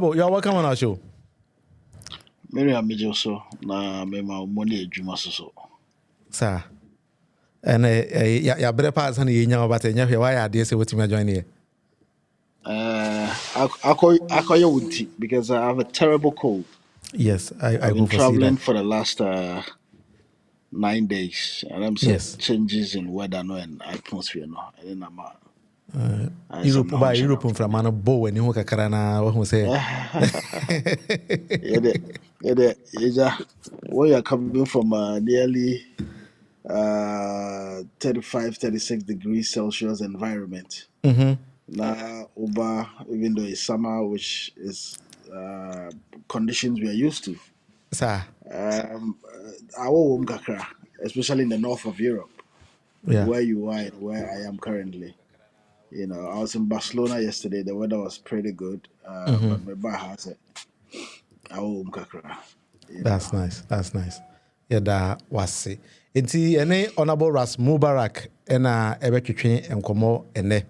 You're welcome on our show. Miriam Mijoso na mema money adwuma so. Sir. And your better parts and you know about it. Why are they say what you join here? Akoya wuti because I have a terrible cold. Yes, I I've go been for see traveling that. for the last 9 days, and I'm saying Yes. changes in weather no and atmosphere no. And then Europe by Europe from from man bow and you kakara na what say. yeah, we are coming from nearly 36 degrees Celsius environment. Now, Uber, even though it's summer, which is conditions we are used to. Sir. Our home kakra, especially in the north of Europe, Yeah. where you are and where I am currently. I was in Barcelona yesterday. The weather was pretty good, but my bar has it. Our home kakra. That's nice. That's nice. Yeah, that was it. Enti ene honorable Ras Mubarak ena ebetwetwe enkomo ene.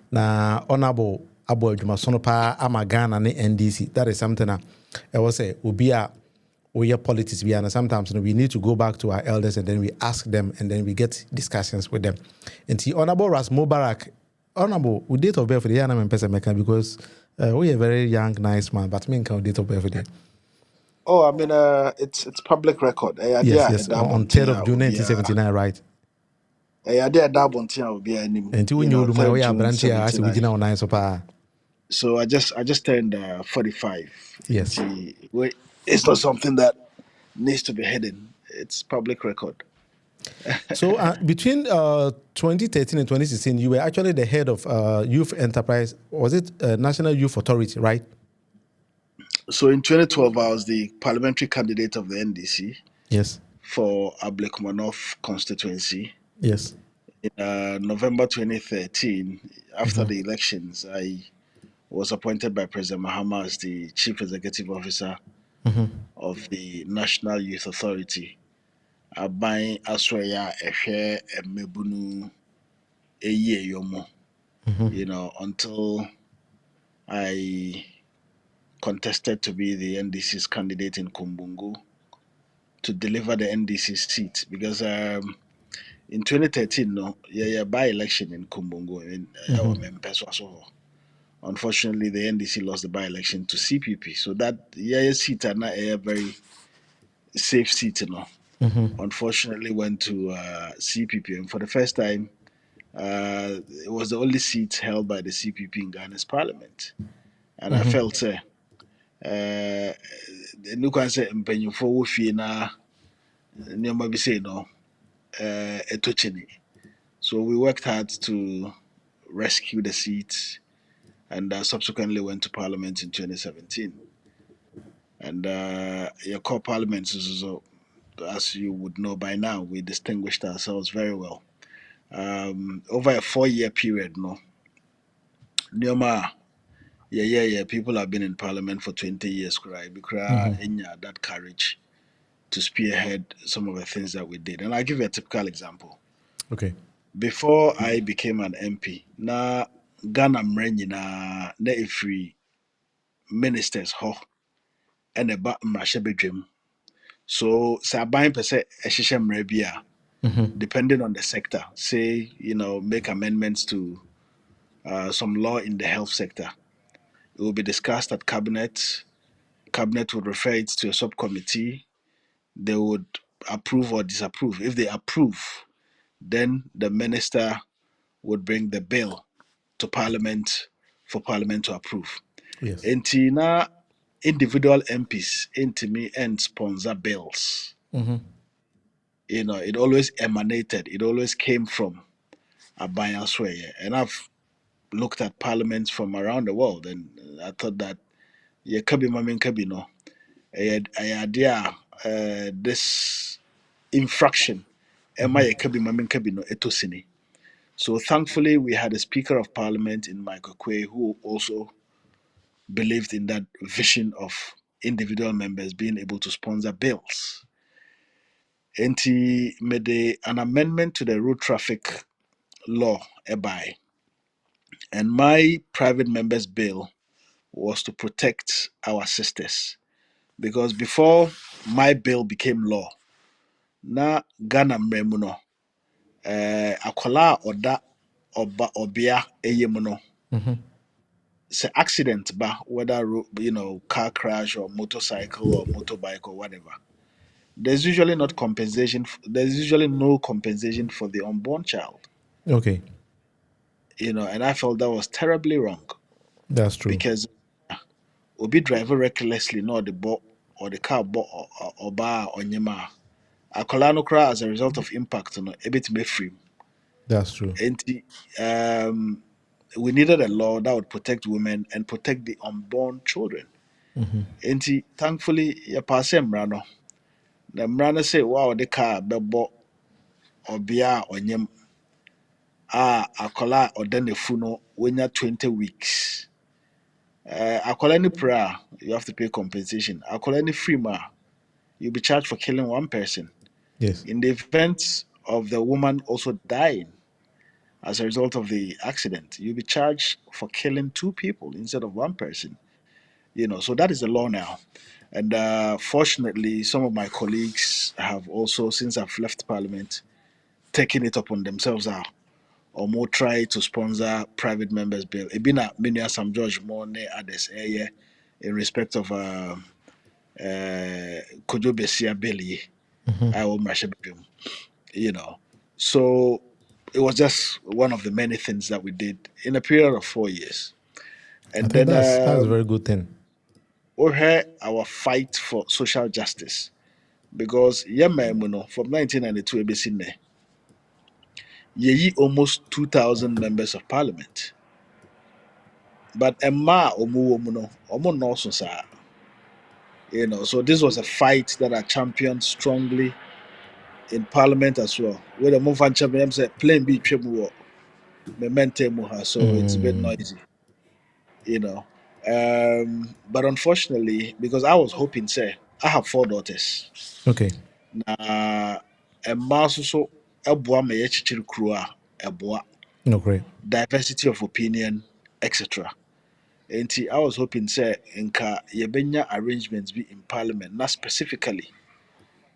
Na honorable abo adwuma so no pa ama Ghana ne NDC. That is something I was say obi a we are politics we and sometimes we need to go back to our elders and then we ask them and then we get discussions with them. And the honorable Ras Mubarak, honorable, with date of birth for the year I'm person because we are a very young, nice man, but me count date of birth for the Oh, I mean, it's public record. yes, on 3rd of June 1979, right? I did that one thing. I will be any. And when you do my 3rd way, June branch here, I see we 79. now nice so So I just turned 45. yes. It's not something that needs to be hidden. It's public record. So between 2013 and 2016, you were actually the head of Youth Enterprise. Was it National Youth Authority, right? So in 2012, I was the parliamentary candidate of the NDC Yes. for Ablekmanov constituency. Yes. In November 2013, after the elections, I was appointed by President Mahama as the Chief Executive Officer of the National Youth Authority. Aban Aswaya Ehwe Emebunu Eye Yomo. Until I contested to be the NDC's candidate in Kumbungu to deliver the NDC seat because in 2013, by-election in Kumbungu. Unfortunately, the NDC lost the by-election to CPP. So that seat are not a very safe seat, Unfortunately, went to CPP, and for the first time, it was the only seat held by the CPP in Ghana's parliament. And I felt, no can say mpanyinfo wo fie na nneɛma bi say no ɛtɔ so we worked hard to rescue the seat and subsequently went to parliament in 2017 and your core parliament so as you would know by now we distinguished ourselves very well over a 4-year period nneɛma people have been in parliament for 20 years that courage to spearhead some of the things that we did. And I'll give you a typical example. Okay. Before I became an MP, na Ghana mrenyi na ifri ministers ho and eba mmarahyɛbadwam. So saban pese ehyehyɛ mmara bi a depending on the sector, say make amendments to some law in the health sector. It will be discussed at cabinet. Cabinet would refer it to a subcommittee. They would approve or disapprove. If they approve, then the minister would bring the bill to parliament for parliament to approve. Yes. Enti na individual MPs me and sponsor bills. It always emanated, it always came from Aban Asweye. And I've looked at parliaments from around the world and I thought that kabi mamin kabi no idea this infraction Emma kabi mamin kabi no etosini. So thankfully, we had a Speaker of Parliament in Michael Quay who also believed in that vision of individual members being able to sponsor bills. And he made an amendment to the road traffic law by, and my private member's bill was to protect our sisters. Because before my bill became law, na Ghana mmara no, akwala oda oba obia eyem no, say accident ba, whether car crash or motorcycle or motorbike or whatever, there's usually no compensation for the unborn child. Okay, And I felt that was terribly wrong that's true. because obi drive recklessly, not the bo or the car bo or bar or nyema. Akwala no cry as a result of impact no a bit me free. That's true. And um we needed a law that would protect women and protect the unborn children. And thankfully ya pass mmara no. The mmara no say wow the car bebo obia onyem akwala ɔda n'afu no wenya 20 weeks. Akwala ni pra you have to pay compensation. Akwala ni free ma you'll be charged for killing one person. Yes. In the event of the woman also dying as a result of the accident, you'll be charged for killing two people instead of one person. So that is the law now. And fortunately, some of my colleagues have also, since I've left Parliament, taken it upon themselves or more try to sponsor private members bill. It been a many Sam George more others in respect of Kojo Besia bill I will you know. So it was just one of the many things that we did in a period of 4 years. I And think then that's a very good thing. we had our fight for social justice because from 1992 ye almost 2,000 members of parliament. But Emma Omuwomuno, Omo Noso sa, so this was a fight that I championed strongly in parliament as well. Where the Mufan champion said, plain B Tribu, Memente Muha, so it's a bit Mm, noisy, you know. But unfortunately, because I was hoping, say, I have four daughters. okay, Na Emma so Ebwa me yechichiri krua, Ebwa, no, great. diversity of opinion, etc. Nti I was hoping say nka yɛbɛnya arrangements be in parliament not specifically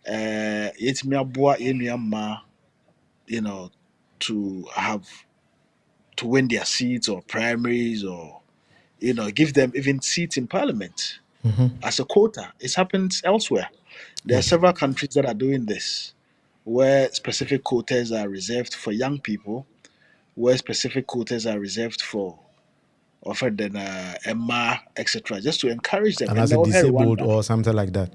yɛtumi aboa yɛn nua mmaa to have to win their seats or primaries or give them even seats in parliament as a quota. It happens elsewhere. There are Yes, several countries that are doing this where specific quotas are reserved for young people, where specific quotas are reserved for offered than Emma, etc., just to encourage them. and And as a now here disabled Rwanda, or something like that.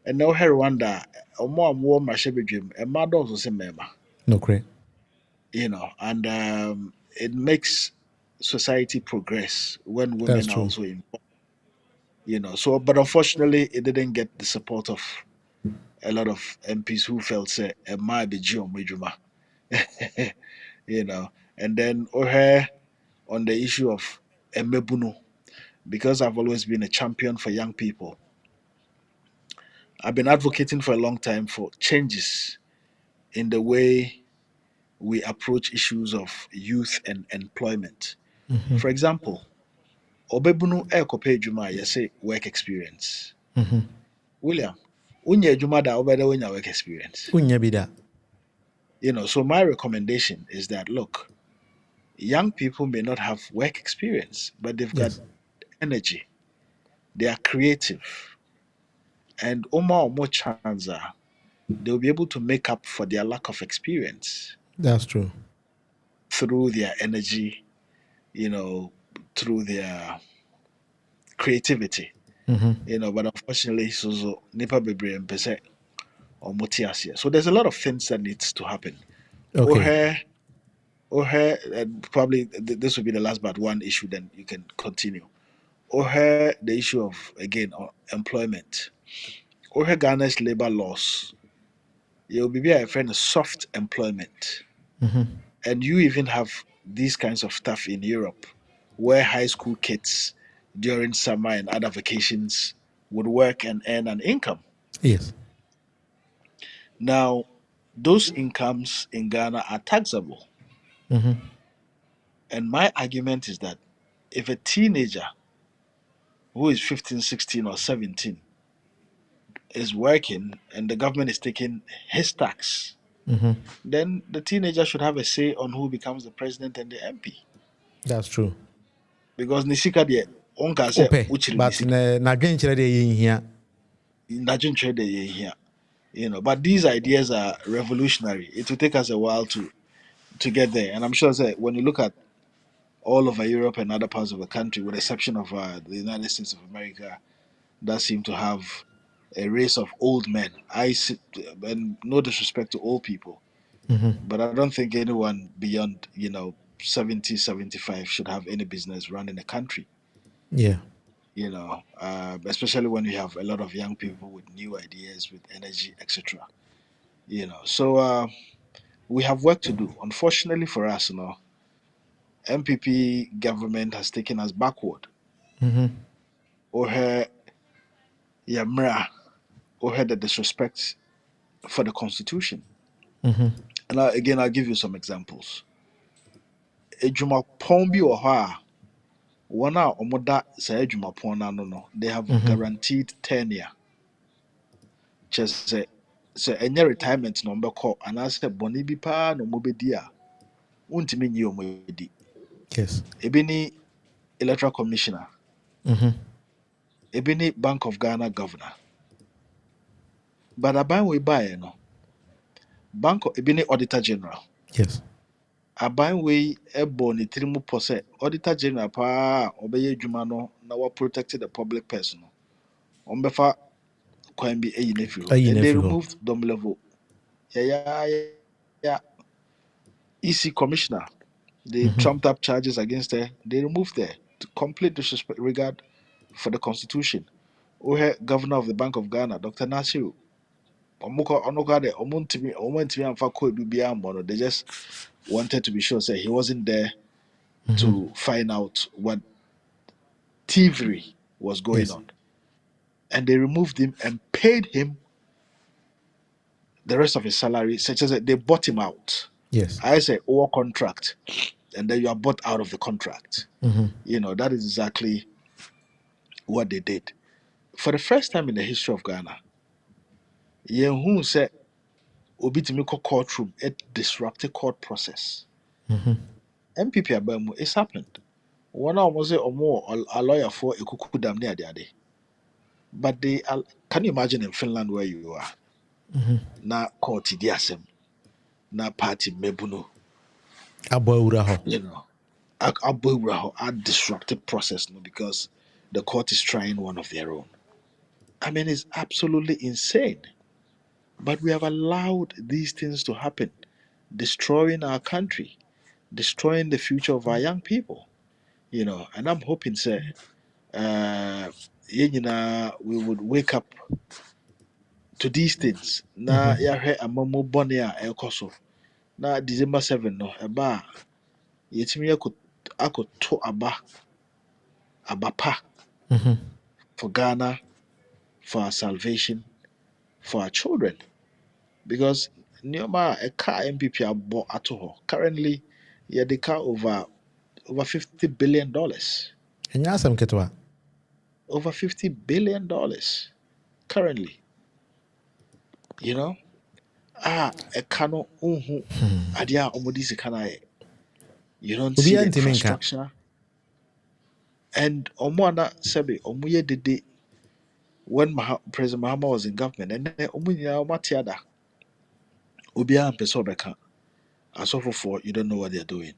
and now here Rwanda, more and more Mashebijim, Emma does the same Emma, No, great. and it makes society progress when That's women are true. also involved, So, but unfortunately, it didn't get the support of a lot of MPs who felt say Emma be Juma, you know, and then Ohe on the issue of Emebunu, because I've always been a champion for young people. I've been advocating for a long time for changes in the way we approach issues of youth and employment. For example, obebunu ekope adwuma a yɛse work experience. William, unya adwuma da wobɛda wonya work experience. Unya bida. So my recommendation is that look, young people may not have work experience, but they've got Yes, energy. They are creative. And omo chance they'll be able to make up for their lack of experience that's true. through their energy, you know, through their creativity, But unfortunately, so nipa bebree mpɛ or motiasia. So there's a lot of things that needs to happen. Okay, Or her, probably this will be the last but one issue. Then you can continue. Or her, the issue of again employment. Or her Ghana's labor laws. You'll be a friend of soft employment. And you even have these kinds of stuff in Europe where high school kids during summer and other vacations would work and earn an income. yes, Now, those incomes in Ghana are taxable. And my argument is that if a teenager who is 15, 16, or 17 is working and the government is taking his tax, then the teenager should have a say on who becomes the president and the MP. That's true. Because Nisika de onka say Okay, uchiri but Nisika. na dwen kyerɛ deɛ yɛn hia. Here. But these ideas are revolutionary. It will take us a while to get there. And I'm sure that when you look at all over Europe and other parts of the country, with the exception of the United States of America, that seem to have a race of old men. And no disrespect to old people, but I don't think anyone beyond 70, 75 should have any business running a country. Yeah. Especially when you have a lot of young people with new ideas, with energy, etc. So we have work to do. Unfortunately for us, MPP government has taken us backward. Or her yamra, or her the disrespect for the constitution. And again, I'll give you some examples. Ejumapon bi wɔ hɔ a wɔn a wɔda saa adwumapɔn no ano no, they have guaranteed tenure. Kyerɛ sɛ ɛnyɛ retirement na wɔbɛkɔ anaasɛ bɔne bi paa na wɔbɛdi a wontumi nyi wɔn adi. Yes. Ebi ne electoral commissioner, ebi ne Bank of Ghana governor. But aban wei baeɛ no, ebi ne auditor general. Yes. Aban wei ɛbɔ ne tiri mu pɔ sɛ auditor general paa a ɔbɛyɛ adwuma no na wa protect the public person no, ɔmbɛfa kwan bi ayi n'afiri hɔ. And they removed Dom level. Yeah. EC commissioner, they trumped up charges against her. They removed her to complete disregard for the constitution. Ohe governor of the Bank of Ghana, Dr Nasiru. They just wanted to be sure say he wasn't there to find out what thievery was going on. And they removed him and paid him the rest of his salary, such as they bought him out. Yes. I say, or contract, and then you are bought out of the contract. That is exactly what they did. For the first time in the history of Ghana, who said, Obitimiko courtroom, it disrupted court process. MPP Abamu, it's happened. One almost say or more a lawyer for a kuku damn near the day. But they are, can you imagine in Finland where you are? Na court diasem, na party mebuno. A disruptive process because the court is trying one of their own. I mean, it's absolutely insane. But we have allowed these things to happen, destroying our country, destroying the future of our young people. And I'm hoping, sir, we would wake up to these things. Na yahwe amamo bone a ekoso. Na December 7 no eba yetimi akoto abapa for Ghana, for our salvation, for our children. Because Nioma a car MPP bought at all. Currently, the car over $50 billion. And yasam ketwa. Over $50 billion currently. A cano adia omodisi kanae. You don't see the infrastructure. And Omwana Sebe, Omuye Dede, when President Mahama was in government, and then Omunya Matiada, Ubia and Pesobeka, Asofo for you don't know what they're doing.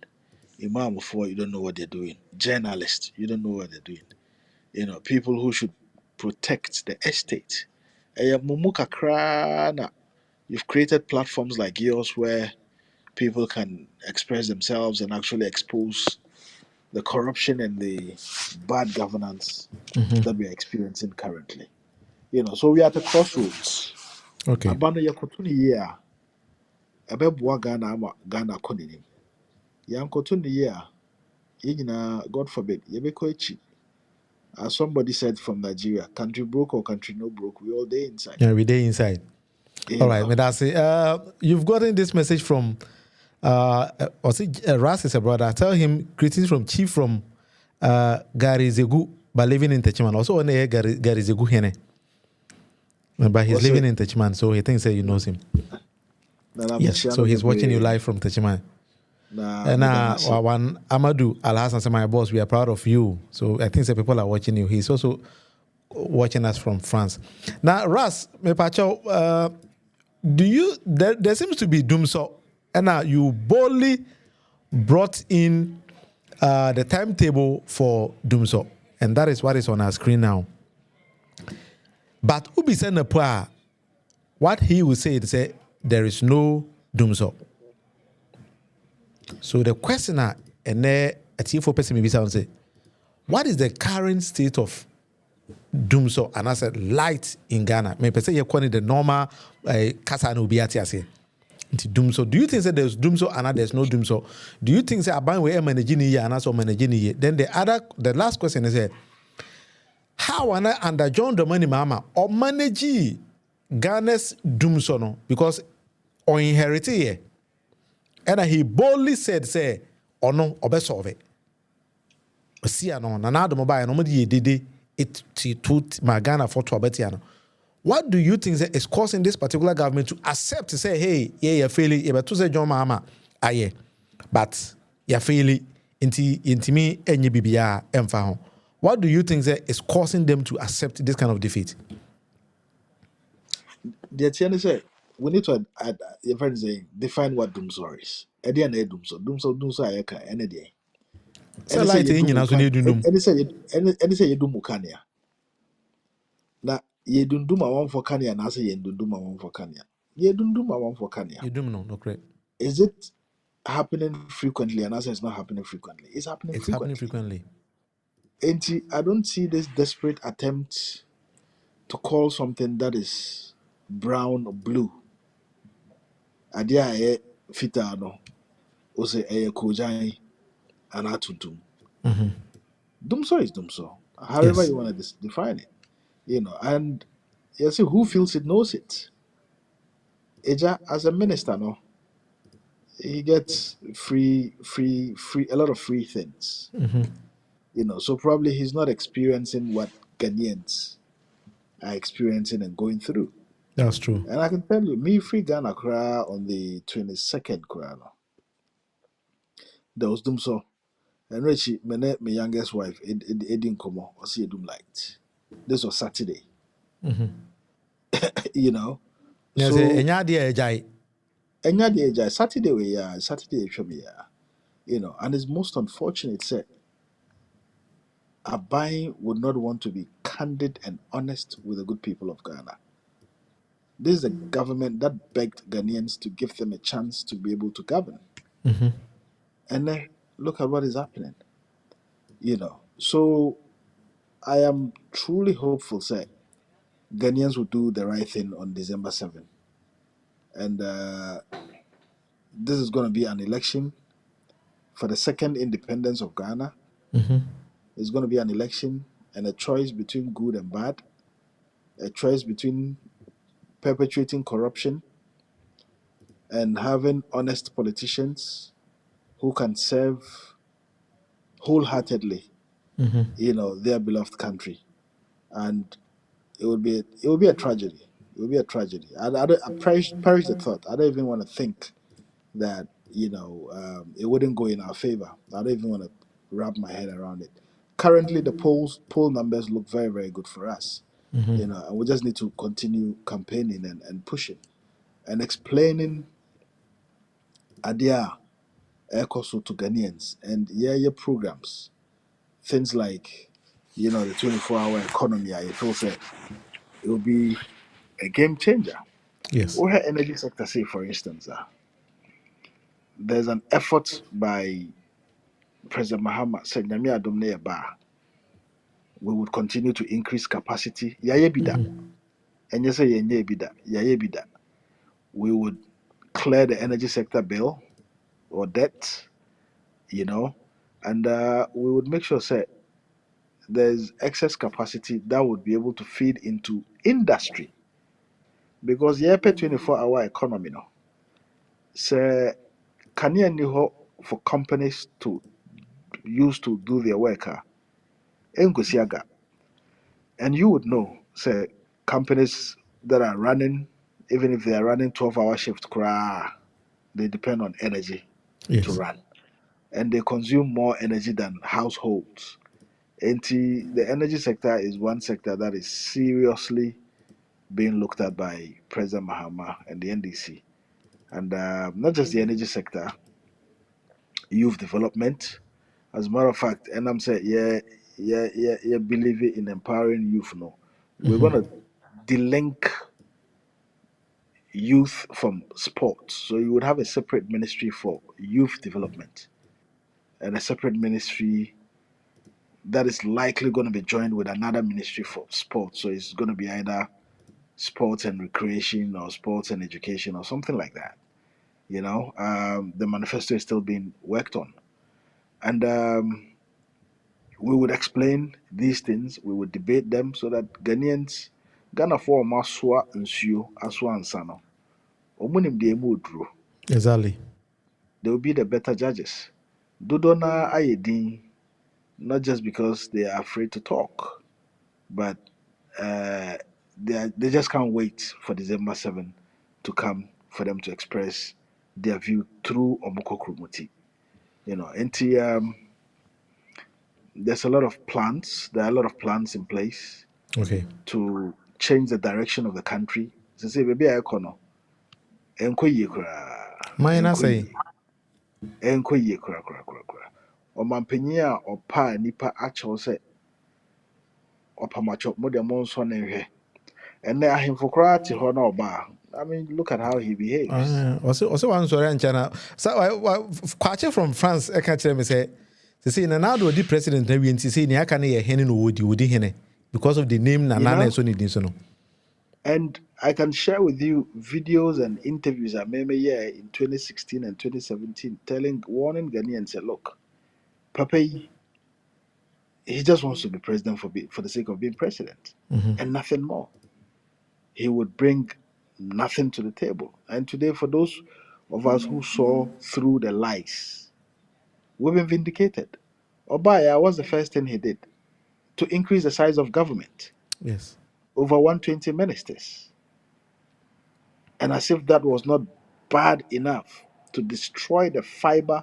Imam for you don't know what they're doing. Journalists, you don't know what they're doing. People who should protect the estate. Mumuka krana. You've created platforms like yours where people can express themselves and actually expose the corruption and the bad governance that we are experiencing currently. So we are at a crossroads. Okay. Abano yakotuni year. Abebwa Ghana konini. Yankotuni year. God forbid. Yebeko. As somebody said from Nigeria, country broke or country no broke, we all day inside. Yeah, we day inside. All right, Medasi. You've gotten this message from Ras is a brother. Tell him greetings from Chief from Gary Zegu but living in Techiman. Also, on the Garizegu. But he's What's living it? in Techiman, so he thinks that you knows him. Na Yes, Michiano so he's watching you bebre. live from Techiman. Na And Medamasi. one Amadou Al Hassan said, my boss, we are proud of you. So I think the people are watching you. He's also watching us from France. Now, Ras, me pacho, do you there seems to be doom so and now you boldly brought in the timetable for Doomso, and that is what is on our screen now. But Ubi said what he will say is say there is no Doomso. So the questioner and there a T4 person maybe sound say, what is the current state of Doomso? And I said light in Ghana. Maybe say you're calling the normal Kasa no be at Doomso. Do you think that there's Doomso and there's no Doomso? Do you think that Aban we managing here and also managing here? Then the last question is how and under John Domani Mama or manage Ghana's Doomso no? Because on inherited here. And he boldly said, say, or no, or best solve it. See, no, Nana Addo mobile, no, did it to my Ghana for Twabetiano. What do you think is causing this particular government to accept to say, hey, yeah, you're failing, you're to say John Mahama, aye, but you're failing into me and you BBR and what do you think is causing them to accept this kind of defeat? The Tiani say we need to your friend saying define what Doomso is. Edi na Doomso. Doomso ayeka ene de. So Ene say light you in do you also need to know. ene say you do mukania. Na ye dundum a one for kania na say ye dundum a one for kania. Ye dundum a one for kania. You do know, no correct. Is it happening frequently? And I say it's not happening frequently. It's happening It's happening frequently. frequently. And I don't see this desperate attempt to call something that is brown or blue. Adia e fita no. O say e kojan and atutum. Dumso is dumso. However Yes. you want to define it. And you see who feels it knows it. Eja as a minister, no, he gets free a lot of free things. So probably he's not experiencing what Ghanaians are experiencing and going through. That's true. And I can tell you, me free Ghana cry on the 22nd cry, no, there was dumso. And Richie, my youngest wife, it didn't come on or see a doom light. This was Saturday, you know. Yes, So enya dia ejai. enya the age Saturday we Saturday show me and it's most unfortunate say Abai would not want to be candid and honest with the good people of Ghana. This is a government that begged Ghanaians to give them a chance to be able to govern. And then look at what is happening. So I am truly hopeful, say, Ghanaians will do the right thing on December 7th. And this is going to be an election for the second independence of Ghana. It's going to be an election and a choice between good and bad, a choice between perpetuating corruption and having honest politicians who can serve wholeheartedly, their beloved country. And it would be a tragedy. It would be a tragedy. I perish the thought. I don't even want to think that it wouldn't go in our favor. I don't even want to wrap my head around it. Currently, the poll numbers look very very good for us. And we just need to continue campaigning and pushing and explaining idea ECOSO to Ghanaians and your programs. Things like, the 24-hour economy, I feel say it will be a game changer. Yes. Or her energy sector, say for instance, there's an effort by President Mahama said Nyame Adom na yɛba we would continue to increase capacity. Yɛayɛ bi da. Ɛnyɛ sɛ yɛnyɛ bi da. Yɛayɛ bi da. We would clear the energy sector bill or debt, and we would make sure say there's excess capacity that would be able to feed into industry because yɛpɛ 24-hour economy no sɛ kanea ni hɔ for companies to use to do their work Enkosiaga. And you would know, say, companies that are running, even if they are running 12-hour shift, they depend on energy to Yes. run. And they consume more energy than households. And the energy sector is one sector that is seriously being looked at by President Mahama and the NDC. And not just the energy sector, youth development. As a matter of fact, and I'm saying, yeah, believe in empowering youth. No, we're Mm-hmm. gonna delink youth from sports. So you would have a separate ministry for youth development and a separate ministry that is likely going to be joined with another ministry for sports. So it's going to be either sports and recreation or sports and education or something like that. The manifesto is still being worked on. And we would explain these things, we would debate them so that Ghana for Maswa and Sue, Aswa and Sano, Omunim de Mudru, Exactly. they will be the better judges. Dodona Ayedin, not just because they are afraid to talk, but they just can't wait for December 7 to come for them to express their view through Omoko Krumuti. And there's a lot of plans. There are a lot of plans in place Okay. to change the direction of the country. So say, baby, I kono, enko ye kura, Mine, I enko say. ye, enko ye kura. Ɔmanpanyin a ɔpa nipa akyɛw sɛ ɔpamakyɛw mo deɛ mo nsɔ ne nhwɛ. Ɛnɛ ahemfo koraa te hɔ na ɔba a, I mean, look at how he behaves. Also, one sorry and China. So, Kwache from France, I can't tell me say, na now the president, we say, I can't hear Henny Woody Hene because of the name You Nana know, so need so no. and I can share with you videos and interviews I made in 2016 and 2017, warning Ghanaians, say, look, Papa, he just wants to be president for the sake of being president Mm-hmm. and nothing more. He would bring nothing to the table. And today, for those of us who saw through the lies, we've been vindicated. Obaya, what's the first thing he did? To increase the size of government, Yes. over 120 ministers. And as if that was not bad enough to destroy the fiber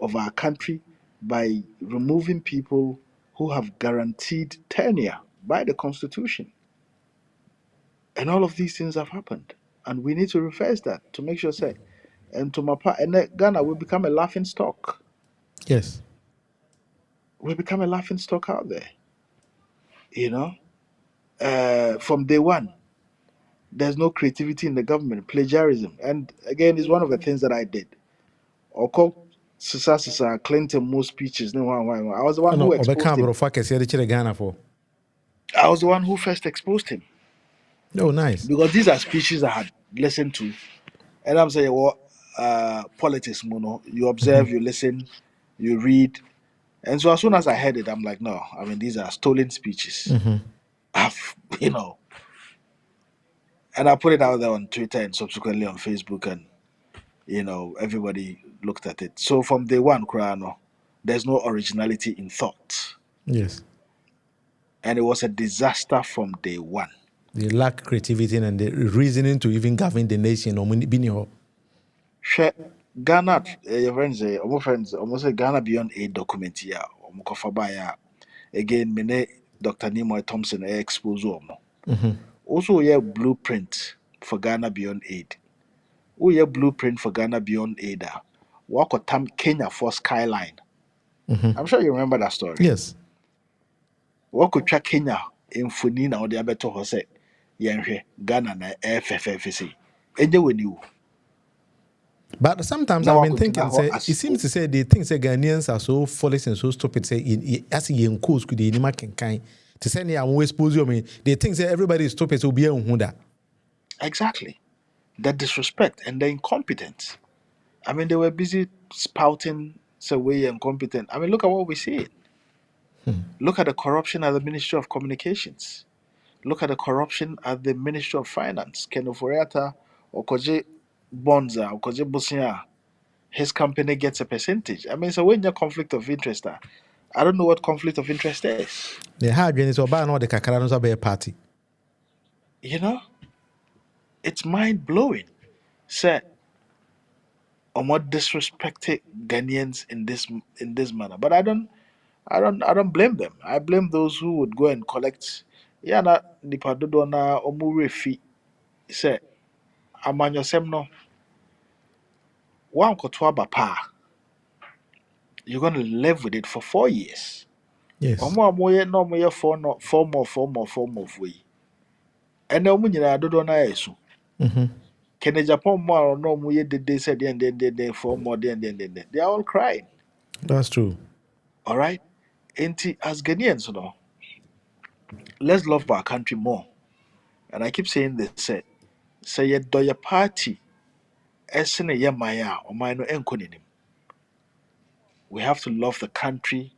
of our country by removing people who have guaranteed tenure by the Constitution. And all of these things have happened. And we need to reverse that to make sure, say, and to my part, and then Ghana will become a laughing stock. Yes. We become a laughing stock out there. You know, from day one, there's no creativity in the government, plagiarism. And again, it's one of the things that I did. Or call Sisa Clinton most speeches. No, I was the one No, who exposed Obeka him. bro focus here the Ghana for. I was the one who first exposed him Oh, nice. because these are speeches I had listened to. And I'm saying, well, politics, Mono. You Mm-hmm. observe, you listen, you read. And so as soon as I heard it, I'm like, no, I mean, these are stolen speeches. Mm-hmm. I've, and I put it out there on Twitter and subsequently on Facebook, and, everybody looked at it. So from day one, Kurano, there's no originality in thought. Yes. And it was a disaster from day one. They lack creativity and the reasoning to even govern the nation or being Hwɛ Ghana, your friends, almost say Ghana Beyond Aid document here, again, mene Dr. Nimoy Thompson expose omo. Mm-hmm. Also, yeah, blueprint for Ghana Beyond Aid. Oh, yeah, blueprint for Ghana Beyond Aid. Walk or tam Kenya for Skyline. Mm-hmm. I'm sure you remember that story. Yes. Walk or track Kenya in Funina or the Abeto Jose. Yenhe Ghana na FFFC. And when you But sometimes now I've walk been thinking, to say, it as seems to say they think say Ghanaians are so foolish and so stupid. Say, as in course could the anima can kind to send you always expose you. I mean, they think say everybody is stupid, so be a hunda. exactly the disrespect and the incompetence. I mean, they were busy spouting, say, we incompetent. I mean, look at what we see. Look at the corruption at the Ministry of Communications. Look at the corruption at the Ministry of Finance. Ken Oforiatta, Okoje Bonza, Okoje Busia, his company gets a percentage. I mean, so when your conflict of interest, I don't know what conflict of interest is. The hard is oba no the kakra no so be party. You know, it's mind blowing. Say, what disrespected Ghanaians in this manner. But I don't blame them. I blame those who would go and collect. Yeah, na nipa dodo na omu refi. Say, amanyosem no. One kotoa bapa. You're gonna live with it for 4 years. Yes. Omo amoye no moye four more way. And omu nyina dodo na yesu. Mhm. Kene Japan more no moye de said then 4 more then. They are all crying. That's true. All right. As Ghanaians, let's love our country more. And I keep saying this. Say ye do your party. Esene ye maya or mine enkoninim. We have to love the country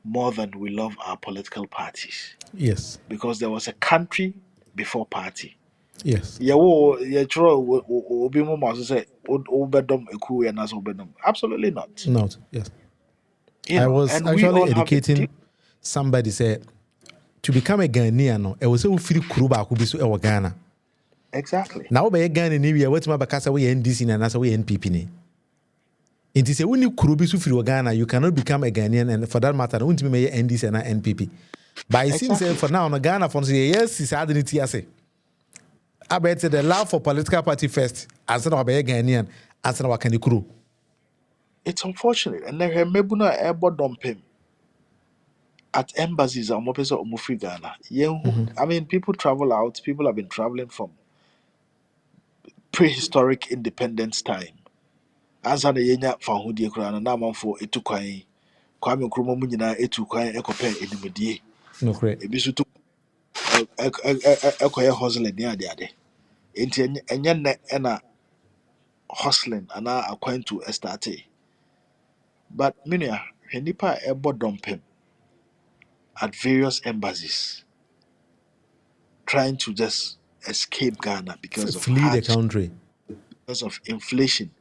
more than we love our political parties. Yes. Because there was a country before party. Yes. Ye tro obi mo ma say obedom eku and as obedom. Absolutely not. Not. Yes. I was And we actually all have a educating somebody said to become a Ghanaian no, e was say firi kuro ba ko bi so e wo Ghana. exactly. Na wo be Ghana ni wi e wetima ba kasa we NDC na na we NPP ni. Inti se woni kuro bi so firi Ghana, you cannot become a Ghanaian, and for that matter, won't me NDC and NPP. But it seems Exactly. for now, no Ghana for yes, is identity as I bet the love for political party first, as an obey Ghanaian, as an wakani kuro. It's unfortunate. And then mebuna airport dumping at embassies or mopesa or free Ghana. I mean, people travel out. People have been traveling from prehistoric independence time. Ansa na yenya fahudie kura na amanfo etu kwan. Kwame Nkrumah mu nyinaa etu kwan ekɔpɛ enimedie. No correct. Ebi so tu ekɔyɛ hustling ne ade. Enti ɛnyɛ nnɛ ɛna hustling anaa akwantu ɛstarte. But menua, hwɛ nipa a ɛbɔ dɔmpem at various embassies trying to just escape Ghana because of Flee the hardship, country. because of inflation.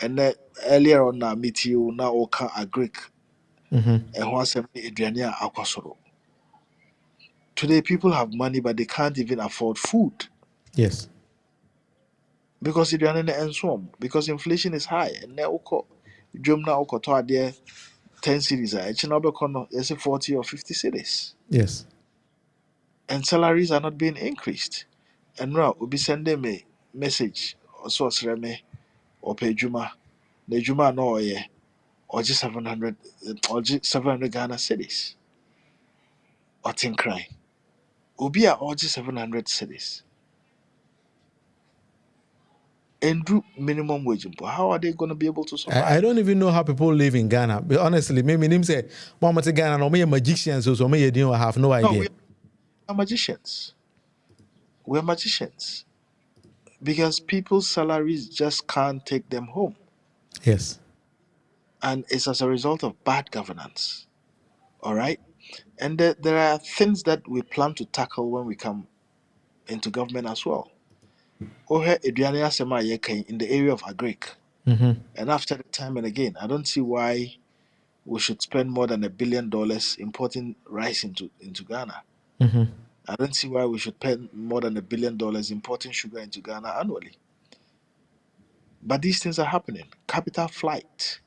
And then earlier on, I meet you now, Oka Agric, and once Adriania Aquasoro. Today, people have money, but they can't even afford food Yes. because Adriania and so on, because inflation is high. And now, Drum now, Oko to there 10 cities, it's not because 40 or 50 cities, Yes. and salaries are not being increased. And now, we'll be sending me message, also, me or pay Juma. The Juma no, yeah. Or just 700 Ghana cities. Or tin cry. Obi a or just 700 cities. And do minimum wage. How are they going to be able to I survive? don't even know how people live in Ghana. But honestly, maybe him say, Mama to Ghana, no me magicians, so me you know I have no No, idea. we are magicians. We're magicians. Because people's salaries just can't take them home. Yes. And it's as a result of bad governance. All right? And there are things that we plan to tackle when we come into government as well. Ohe Eduane Asema Yeka in the area of agric. And after the time and again, I don't see why we should spend more than $1 billion importing rice into Ghana. I don't see why we should spend more than $1 billion importing sugar into Ghana annually. But these things are happening. Capital flight.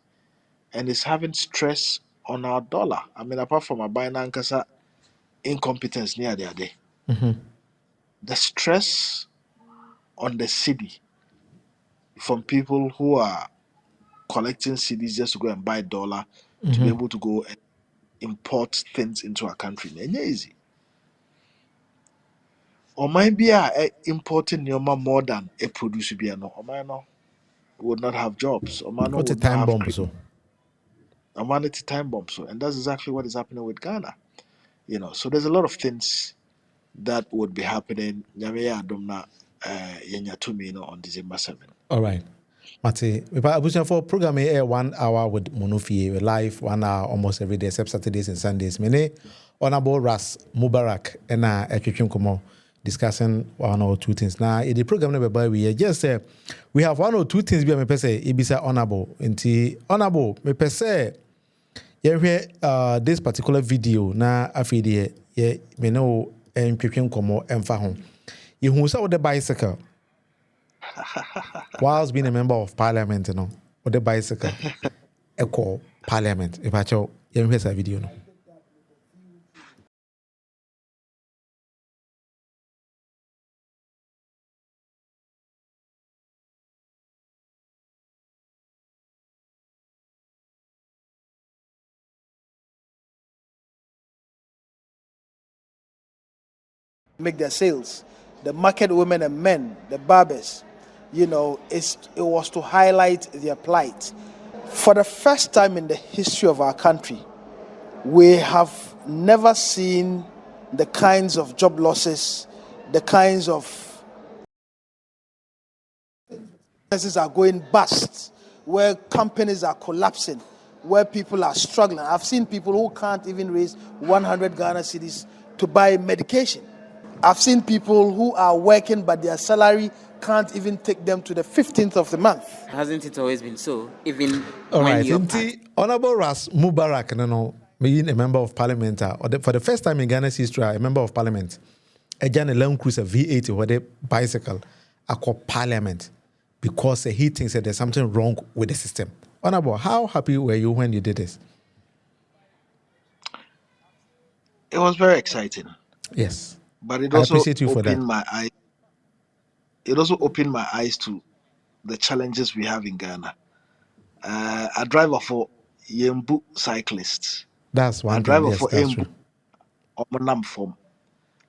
And it's having stress on our dollar. I mean, apart from our buying ankasa incompetence near the day. The stress on the city from people who are collecting cities just to go and buy dollar to be able to go and import things into our country. It's easy. Or might be importing Yoma more than a producer biano. Or might no would not have jobs. Or man What's a would not time have bomb so? a man it's a time bomb. So and that's exactly what is happening with Ghana. So there's a lot of things that would be happening. Nyame ya adom yenya tumi on December 7th. All right. Mate, for program here 1 hour with Munufie, we live 1 hour almost every day, except Saturdays and Sundays. Mene Honorable Ras Mubarak and Ekwikwim Komo discussing 1 or 2 things. Now, in the program never we just we have 1 or 2 things we me say ibisa honorable. Inti honorable me say this particular video na afide ye me no ntwetwe nkomo emfa ho. You saw the bicycle whilst being a member of parliament, you know, or the bicycle, echo parliament. If I show you here's a video, no. Make their sales. The market women and men, the barbers, it was to highlight their plight. For the first time in the history of our country, we have never seen the kinds of job losses, the kinds of businesses are going bust, where companies are collapsing, where people are struggling. I've seen people who can't even raise 100 Ghana cedis to buy medication. I've seen people who are working, but their salary can't even take them to the 15th of the month. Hasn't it always been so? Even all when right. you're Honorable Ras Mubarak, being a member of parliament, for the first time in Ghana's history, a member of parliament, a Land Cruiser V80 or the bicycle, I call parliament because he thinks that there's something wrong with the system. Honorable, how happy were you when you did this? It was very exciting. Yes. But it I also appreciate you for that. opened my eyes. It also opened my eyes to the challenges we have in Ghana. A driver for Yembu cyclists. That's one A thing. driver Yes, for that's Embu true. Omonam form.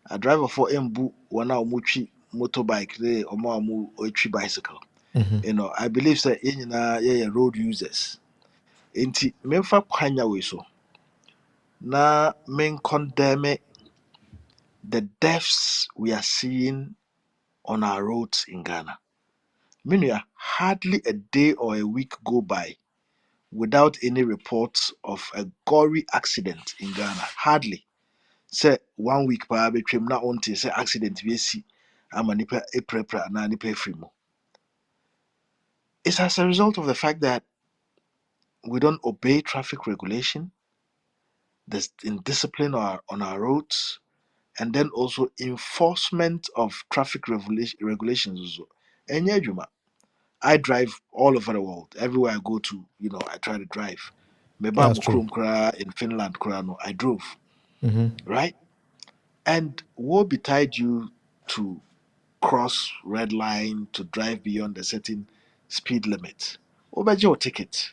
A driver for Embu wana omuchi motorbike le omo oichi bicycle. I believe that yeah road users. Inti memfa kwanya we so. Na men condemn the deaths we are seeing on our roads in Ghana. Meanwhile, hardly a day or a week go by without any reports of a gory accident in Ghana. Hardly. Say 1 week pa betwem na onte say accident we see ama nipa eprepra na nipa efiri mu. It's as a result of the fact that we don't obey traffic regulation, there's indiscipline on our roads, and then also enforcement of traffic regulations also. Enye adwuma. I drive all over the world. Everywhere I go to, I try to drive. Meba That's true. Mukrum Kra in Finland, Kra, no, I drove, Mm-hmm. right? And what betide you to cross red line, to drive beyond a certain speed limit? Obeje your ticket.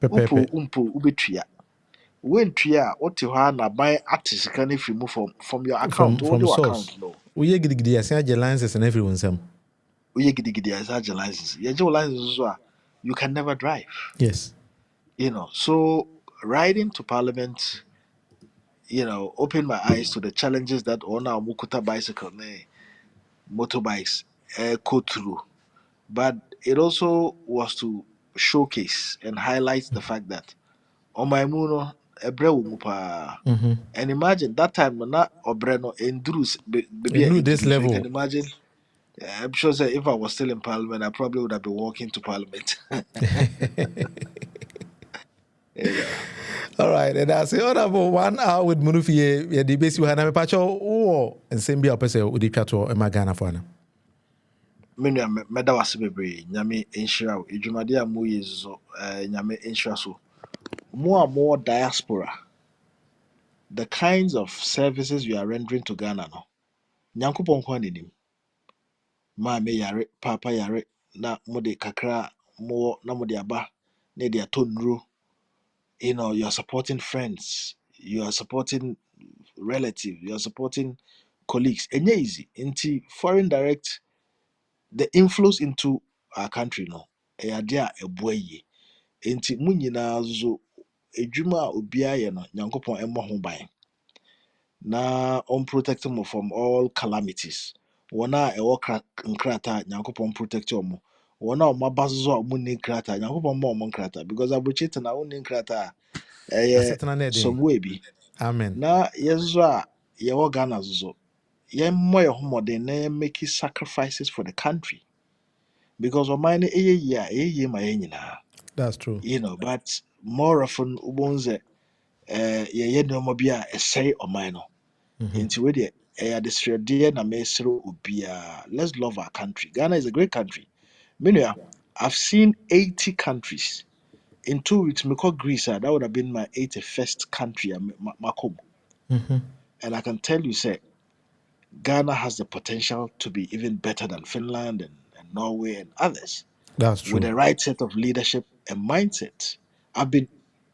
Pepe. Umpo, ubetria. When tria, what you have na buy artist can if you move from your account, all From your source. account, no. We gidi I say licenses and everyone's Uye gidi gidi as a license. Your license, you can never drive. Yes. So riding to parliament, opened my eyes to the challenges that on our Mukuta bicycle, motorbikes, go through. But it also was to showcase and highlight the fact that on my muno, ebre mupa. Mm-hmm. And imagine that time, na obreno endurus, baby You this endurus. So you can level. imagine. I'm sure that if I was still in parliament, I probably would have been walking to parliament. All right, and I say, honorable 1 hour with Munufie, yeah, the base you had a patch and send me up as a with the chateau and Magana for them. Menua meda wase bebree nyame nhyira wo edwumade a mo yi so nyame nhyira so mo diaspora, the kinds of services you are rendering to Ghana no nyankopɔn ko anenim ma me yare papa yare na mo de kakra mo na mo de aba na de atonro, you are supporting friends, you are supporting relatives, you are supporting colleagues. Enye easy nti foreign direct, the inflows into our country no ɛyɛ ade a ɛboa yie. Nti mo nyinaa nso edwuma a obiara yɛ no nyankopɔn mmɔ ho ban na protect mo from all calamities. Wɔn a ɛwɔ nkrataa nyankopɔn protect wɔn. Wɔn a wɔn aba so a wɔn nni nkrataa nyankopɔn mma wɔn nkrataa, because aburokyire tena wɔn nni nkrataa a I ɛyɛ sit on that day. some way bi. Amen. Na yɛn nso a yɛwɔ Ghana nso yɛmmɔ yɛn ho mmɔden na yɛmmaki sacrifices for the country, because ɔman no ɛyɛ yie a ɛyɛ yie ma yɛn nyinaa. That's true. But more often ubonze yɛyɛ nneɛma bi a ɛsɛe ɔman no. Nti we deɛ ɛyɛ adesrɛdeɛ na mesrɛ obiara. Let's love our country. Ghana is a great country. Meanwhile, I've seen 80 countries. In 2 weeks, me call Greece. That would have been my 81st country. Makom. And I can tell you, say, Ghana has the potential to be even better than Finland and Norway and others That's with true. the right set of leadership and mindset. I've been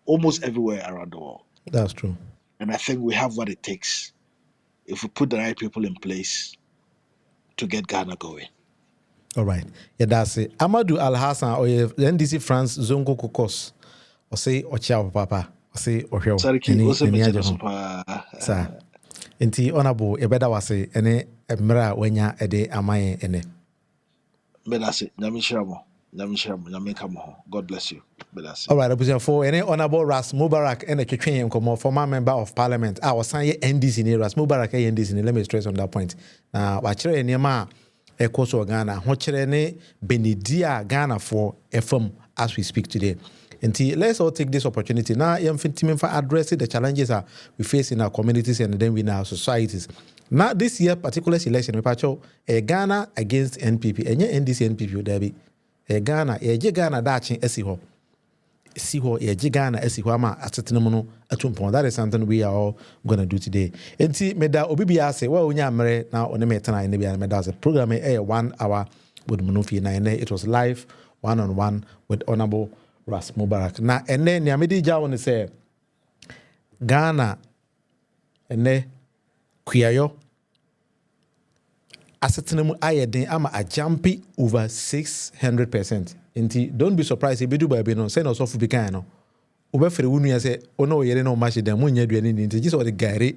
almost everywhere around the world. That's true. And I think we have what it takes if we put the right people in place to get Ghana going. All right. Yeah, that's it. Amadou Al Hassan or NDC France Zongo Kokos. Or say Ocha Papa. Or say Ohio. Sariki, also mentioned super. Sir. Enti honorable ebeda wase ene emra wanya ede amaye ene. Bedase, Nyamishiramo, Nyamikamo. God bless you. Bedase. All right, Abusia for any honorable Ras Mubarak and a Kitchen former member of parliament. I was saying NDC ni Ras Mubarak NDC ni. Let me stress on that point. Now, wachere niema ekoso Ghana, wachere ne Benedia Ghana for FM as we speak today. And let's all take this opportunity. Now, I'm for addressing the challenges that we face in our communities and then in our societies. Now, this year, particular election, we patch Ghana against NPP. And NDC NPP, there be Ghana, Ghana, Dachin, Esiho. Siho, Ghana, Esiho, ama, Asetinamono, Atumpon. That is something we are all going to do today. And see, Meda Obibia say, well, we are married now on the Metana in the Meda's program, 1 hour with Munufie. And it was live, one-on-one with Honorable Ras Mubarak. Na ene ni amedi jawo ne say Ghana ene kuyayo asetena mu ayeden ama a jumpy over 600%. Inti don't be surprised if you do baby no say no so fu bi kan no. Obefere wunu ya say ono yere no machi dem munya duane ni inti just what the gare